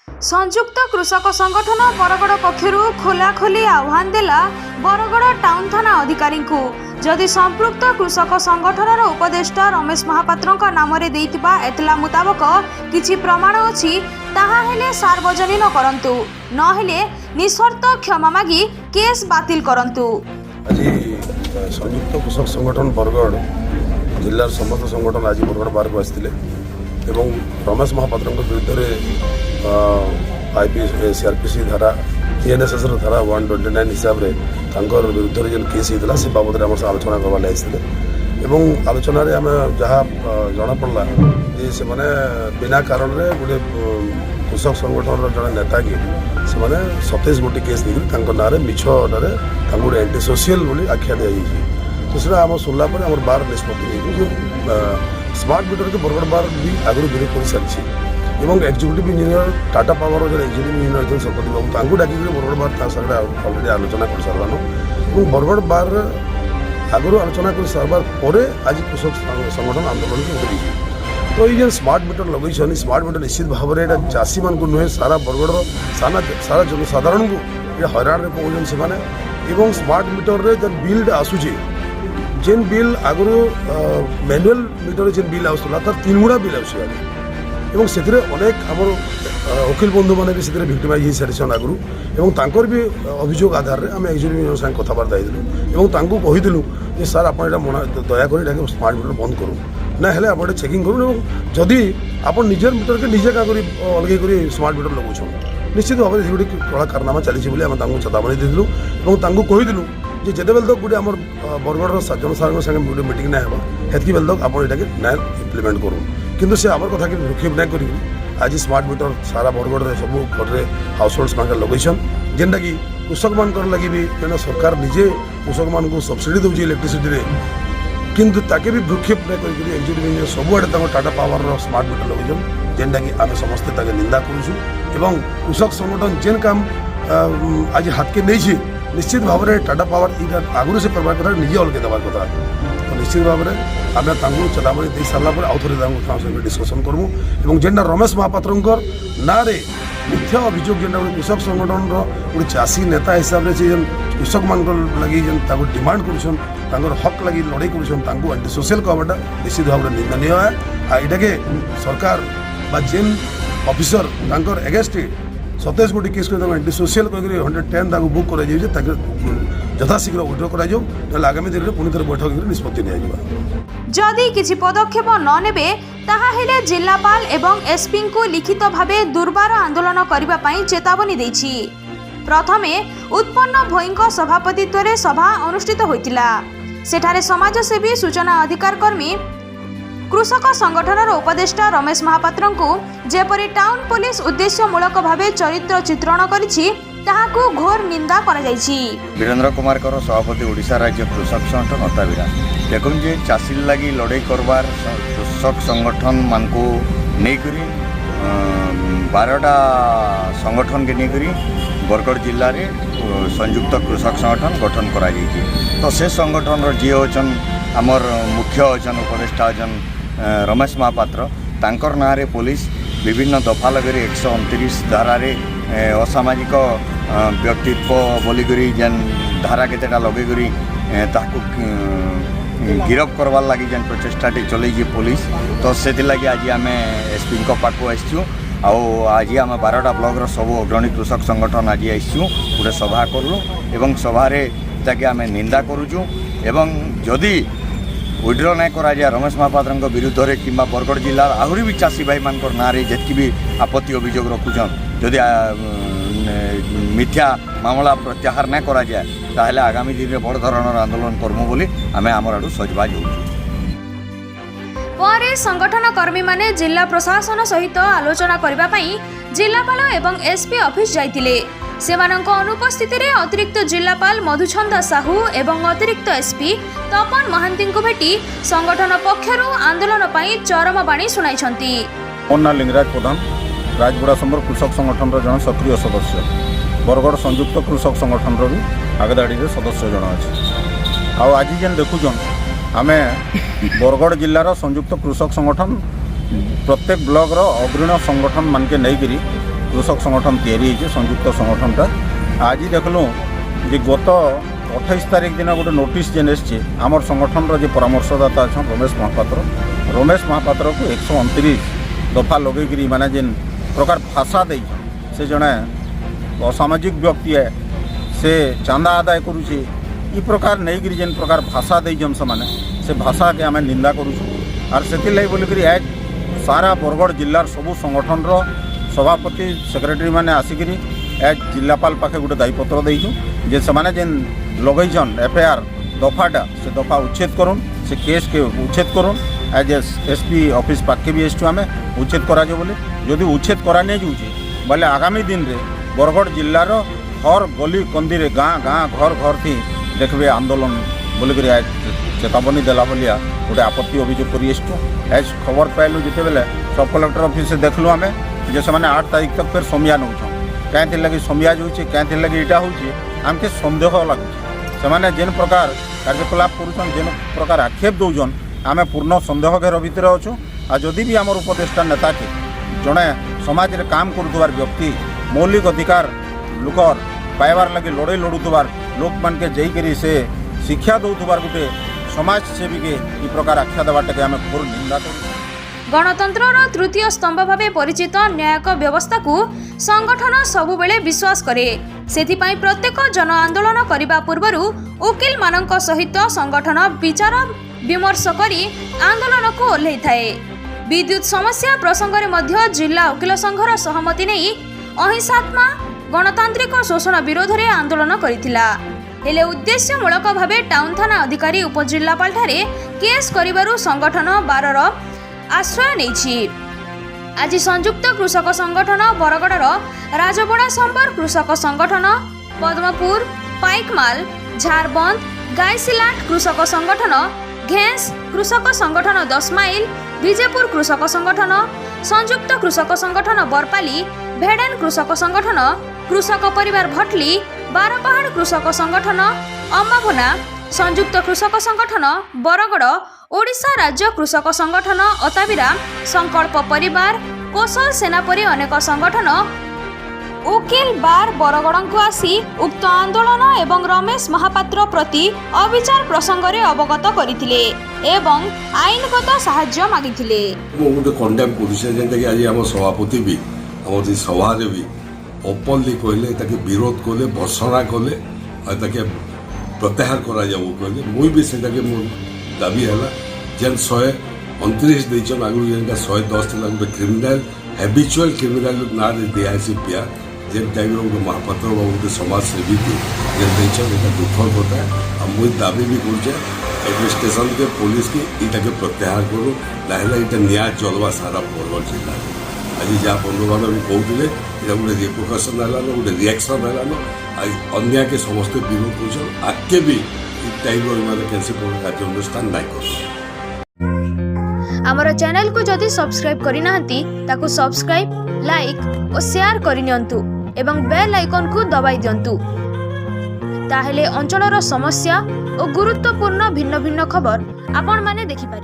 संयुक्त कृषक संगठन बरगड़ पक्षर खोलाखोली आह्वान देला बरगड़ टाउन थाना अधिकारी को जदि संपृक्त कृषक संगठनर उपदेष्टा रमेश महापात्र नाम एतला मुताबक किछि प्रमाण अछि ताहा हेले सार्वजनीन करंतु नहेले निस्वार्थ क्षमा मागी केस बातिल करंतु। आज संयुक्त कृषक संगठन बरगड़ जिलार समस्त संगठन आज बरगड़ बार को आसते रमेश महापात्र विरुद्ध सीआरपीसी धारा टीएनएसएस धारा 129 हिसाब से विरुद्ध जेन केस होता से बाबद आम आलोचना करवा लगे आलोचन आम जहाँ जना पड़ा जे से बिना कारण गोटे कृषक संगठन जड़े नेता कि से 27 गोटी केस देखिए ना मिछ गोटे एंटी सोशियल आख्या दी तो सीटा आम शुणला आम बार निष्पत्ति स्मार्ट मीटर के बरगड़ बार भी आगुरी विरोध कर सारी एक्जिक्यूटिव इंजीनियर टाटा पावर जो एक्जिक्यूटिव इंजीनियर अच्छे सरपति बाबू डाक बरगड़ बार सारे अलरेडी आलोचना कर सारान और बरगड़ बार आगुरी आलोचना कर सारबार पर आज कृषक संगठन आंदोलन को उठे तो ये स्मार्ट मीटर लगे स्मार्ट मीटर निश्चित भाव में यहाँ चाषी मान नुहे सारा बरगड़ सारा जनसाधारण को ये हईराण में पहुँचन से स्मार्ट मीटर रे जब बिल आसूचे जेन बिल आगुरी मैनुअल मीटर जेन बिल आसूला तार 3 गुणा बिल आसूला एवं से अनेक आम वकिल बंधु मैंने भी से भिक्टिमाइज हो सारी आगुरी भी अभियोग आधार में आम एक्जिक्यूटिव संगे कथबार्ता होलु कहीलु कि सार आप दयाकोरी स्मार्ट मीटर बंद करूँ ना हेल्ले आप चेकिंग करूँ जदि आप निजर मीटर के निजे क्या अलग कर स्मार्ट मीटर लगौन निश्चित भाव में गोटे कला कारनामा चली आम चेतावनी देलु और कहीलु जे जेते बेल तक गोटे आम बरगड़ जनसाधारण संगे गोटे मीटिंग ना हेतकी बेल तक आप ना इम्प्लीमेंट करूँ किंतु से आमर कथा कि भ्रूक्षेप ना कर आज स्मार्ट मीटर सारा बरगड़ में सब घर में हाउस होल्ड्स मान लगेन जेनटा कि कृषक मान लगी भी क्या सरकार निजे कृषक मान को सब्सिडी दूसरी इलेक्ट्रिसिटी किंतु ताके भी भ्रूक्षेप ना कर एक्जिक्यूटिव इंजीनियर सबुआड़े टाटा पावर स्मार्ट मीटर लगेन जेनटा कि आम समस्ते निंदा करूँ कृषक संगठन जेन काम आज हाथ के नहीं निश्चित भाव में टाटा पावर यहाँ आगुरी से करवा कथा निजे अलगे देवार कथा तो निश्चित भाव में आम चेतावनी दे सारापर आउ थे डिस्कसन करूँ और जेनटा रमेश महापात्र ना मिथ्या अभियोग जेनटा गोटे कृषक संगठन गोटे चाषी नेता हिसाब से कृषक मान लगी डिमांड कर हक लगी लड़ाई कर एंटी सोशियल कहवाटा निश्चित भाव में निंदनीय है यहाँ के सरकार जेन ऑफिसर एगेस्ट 27 गोटी केस एंटी सोशियल कह 110 बुक कर यथाशीघ्र विड्र कर आगामी दिन में पुणी थे बैठक निष्पत्ति जदि किछि पदक्षेप न नेबे ताहा हेले जिल्लापाल एवं एसपी को लिखित भावे दुर्बार आंदोलन करबा पई चेतावनी दैछि। प्रथमे उत्पन्न भोईଙ୍କ सभापतित्व रे सभा अनुष्ठित होइतिला सेठारे समाजसेवी सूचना अधिकार कर्मी कृषक संगठनर उपदेष्टा रमेश महापात्र को जेपरी टाउन पुलिस उद्देश्यमूलक भावे चरित्र चित्रण करिछि ताहाकु घोर निंदा करा जाइछि। वीरेंद्र कुमार कर सभापति ओडिशा राज्य कृषक संगठन अताबिरा देखुन जे चाषी लगी लड़ाई करवार कृषक संगठन मान को नेकरी 12टा संगठन के नेकरी बरगड़ जिल्ला रे संयुक्त कृषक संगठन गठन करा जाइछि। तो से संगठन जी होचन आमर मुख्य होचन उपदेष्टा होचन रमेश महापात्र तांकर नाँ रे पुलिस विभिन्न दफा लगे 129 धारा रे असामाजिक व्यक्तित्व बोलिकी जेन धारा केतेटा लगेकरी ताकू गिरफ करवार लगी जेन प्रचेष्टाटी चलैछि पुलिस तो से लगी आज आम एसपी पाखु आसचु आज आम 12टा ब्लॉक सब अग्रणी कृषक संगठन आज आसचु गोटे सभा करूँ एवं सभारे ताकि आम निंदा करुचु एवं जदि विड्र ना करा जाए रमेश महापात्र विरुद्ध में कि बरगड़ जिलार आहरी भी चाषी भाई मान ना जी भी आपत्ति अभियोग रखुचन जदि मिथ्या मामला प्रत्याहार ना करा जाए ताहले आगामी दिन में बड़ धरणर आंदोलन करमु बोली आमे आमर आडू सजबाज हो। पर संगठन कर्मी माने जिला प्रशासन सहित आलोचना करबा पई जिलापाल एवं एसपी ऑफिस जाइतिले सेमानंक अनुपस्थिति रे अतिरिक्त जिलापाल मधुछंदा साहू एवं अतिरिक्त एसपी तपन महांती को भेटी संगठन पक्षरु आंदोलन पई चरम बाणी सुनाइछंती। मोन्ना लिंगराज प्रधान राजगुड़ा समर कृषक संगठन जन सक्रिय सदस्य बरगड़ संयुक्त कृषक संगठन भी आगदाड़ी सदस्य जन अच्छे आज जेन देखुन आम बरगड़ जिलार संयुक्त कृषक संगठन प्रत्येक ब्लॉक अग्रणी संगठन मान के नहीं कृषक संगठन तैयारी संयुक्त संगठनटा आज देखलु जे गत 28 तारीख दिन गोटे नोटिस जेन एसছে आमर संगठन रो जे परामर्शदाता अच्छा रमेश महापात्र को 129 दफा लगेगिरी माने जेन प्रकार भाषा दे से जड़े असामाजिक व्यक्ति है से चांदा आदाय करुचे ई प्रकार नहीं जेन प्रकार भाषा देजन से भाषा के आम निंदा करुचु आर से बोलिकी आज सारा बरगढ़ जिलार सबू संगठन रो सभापति सेक्रेटरी माने आसिकी आज जिलापाल पाखे गोटे दायीपत्र देचु जे से जेन लगेन एफआईआर दफाटा से दफा उच्छेद करुन से केस के उच्छेद करुन एज एसपी ऑफिस पाखे भी एसटू आम उच्छेद करा बोले जदि उच्छेद करा नहीं जाऊे बोले आगामी दिन रे बरगढ़ जिलार हर गली कंदी रे गाँ घर घर थी देखबे आंदोलन बोलिक आज चेतावनी देला भलिया गोटे आपत्ति अभियोग कर एज खबर पाइलु जिते बेले सब कलेक्टर ऑफिस से देखलु आम जे से 8 तारीख तक फिर समिया नौ कहीं लगे समिया जाऊे कहीं लगे इटा होमके सन्देह लगुच से जेन प्रकार कार्यकलाप करुन जेन प्रकार आक्षेप दौन आम पूर्ण सन्देह घेर भितर अच्छु आ जदि भी आमर उपदेष्टा नेता के जड़े समाज रे काम करुवार व्यक्ति मौलिक अधिकार लुकर पाइबार लगे लड़े लड़ुवार लोक मान के जाइकरी से शिक्षा दौथबार गोटे समाज सेवी के ई प्रकार आख्या देवाटा के आम घोर निंदा कर गणतंत्रर तृतीय स्तंभ भावे परिचित न्यायिक व्यवस्था को संगठन सबुबेले विश्वास करे सेथिपाई प्रत्येक जन आंदोलन करने पूर्व वकिल मानक सहित संगठन विचार विमर्श करी आंदोलन को ओह्लै थाए। विद्युत समस्या प्रसंग में मध्य जिला वकिल संघर सहमति नहीं अहिंसात्मा गणतांत्रिक शोषण विरोध में आंदोलन करिथिला हेले उद्देश्यमूलक भावे टाउन थाना अधिकारी उपजिल्लापाल ठारे केस करिबारु संगठन बारर आश्रय नेछि। आज संयुक्त कृषक संगठन बरगड़र राजबड़ा संबर कृषक संगठन पद्मपुर पाइकमाल झारबंद गायसिलाट कृषक संगठन घेंस कृषक संगठन 10 माइल विजयपुर कृषक संगठन संयुक्त कृषक संगठन बरपाली भेडेन कृषक संगठन कृषक परिवार भटली बारपहाड़ कृषक संगठन अम्बाभना संयुक्त कृषक संगठन बरगड़ ओडिशा राज्य कृषक संगठन अताबिरा संकल्प परिवार कौशल सेनापरी अनेक संगठन वकिल बार बरगड़ को आसी उक्त आंदोलन एवं रमेश महापात्र प्रति अविचार प्रसंग में अवगत करथिले एवं आईनगत साहाय्य मागिथिले। गोटे कंडेम करुचे आज आम सभापति भी आम सभा भी ओपनली कहले ताकि विरोध कले भर्सना कले प्रत्याहार करा कहले मुई भी से दाबी है जेन 129 देचन आगु जेन 110 था गोटे क्रिमिनाल हैबिचुअल क्रिमिनाल ना दिखाई पिया जेन टाइम गोटे महापात्र गोटे समाजसेवी के जेन देचन ये दुखर कथा आ मुई दाबी भी करुचे एडमिनिस्ट्रेशन के पुलिस के इटा के प्रत्याहार करूँ ना न्याय चलवा सारा बरगढ़ जिला आज जहाँ बंधु बांधव भी कहते ये गोटे रिपोर्टेशन है गोटे रिएक्शन है अन्याय के समस्त विरोध कर आगे भी टाइम कार्यानुष्ठान ना कर। आमर चैनल को जदि सब्सक्राइब करना ताकू सब्सक्राइब लाइक और शेयर करनियंतु एवं बेल आइकन को दबाई दियंतु ताहेले अंचलर समस्या और गुरुत्वपूर्ण भिन्न भिन्न खबर आपण माने देखि पारे।